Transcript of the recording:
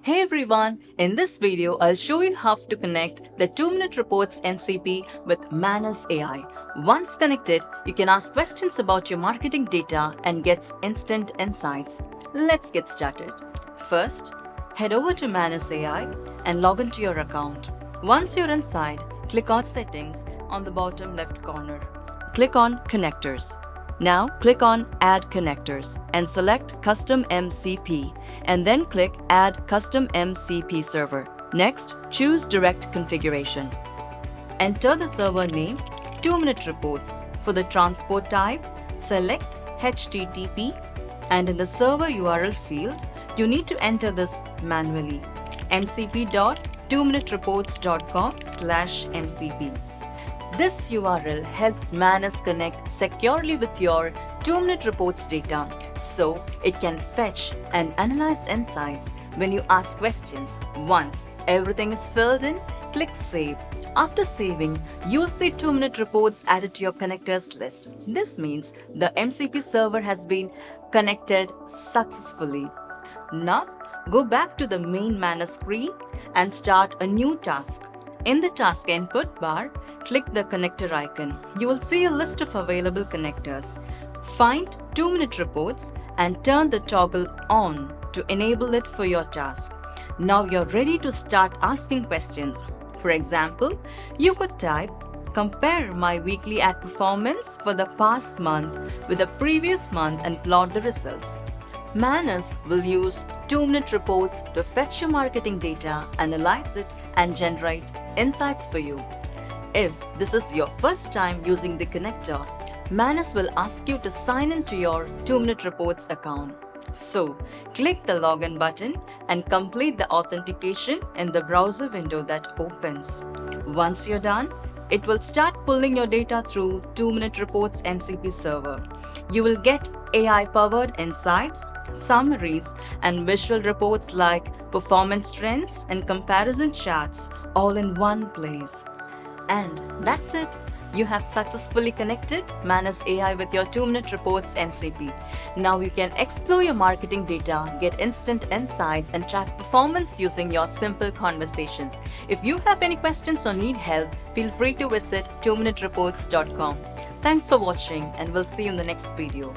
Hey everyone, in this video I'll show you how to connect the 2-minute reports MCP with Manus AI. Once connected, you can ask questions about your marketing data and get instant insights. Let's get started. First, head over to Manus AI and log into your account. Once you're inside, click on Settings on the bottom left corner. Click on Connectors. Now click on Add Connectors and select Custom MCP and then click Add Custom MCP Server. Next, choose Direct Configuration. Enter the server name 2-minute reports. For the transport type, select HTTP and in the server URL field, you need to enter this manually mcp.2minutereports.com/mcp. This URL helps Manus connect securely with your 2-minute reports data so it can fetch and analyze insights when you ask questions. Once everything is filled in, click Save. After saving, you'll see 2-minute reports added to your connectors list. This means the MCP server has been connected successfully. Now, go back to the main Manus screen and start a new task. In the task input bar, click the connector icon. You will see a list of available connectors. Find 2-minute reports and turn the toggle on to enable it for your task. Now you're ready to start asking questions. For example, you could type, compare my weekly ad performance for the past month with the previous month and plot the results. Manus will use 2-minute reports to fetch your marketing data, analyze it, and generate insights for you. If this is your first time using the connector, Manus will ask you to sign into your 2-minute reports account. So, click the login button and complete the authentication in the browser window that opens. Once you're done, it will start pulling your data through 2-minute reports MCP server. You will get AI-powered insights, summaries, and visual reports like performance trends and comparison charts all in one place. And that's it. You have successfully connected Manus AI with your 2-minute reports MCP. Now you can explore your marketing data, get instant insights, and track performance using your simple conversations. If you have any questions or need help, feel free to visit 2minutereports.com. Thanks for watching, and we'll see you in the next video.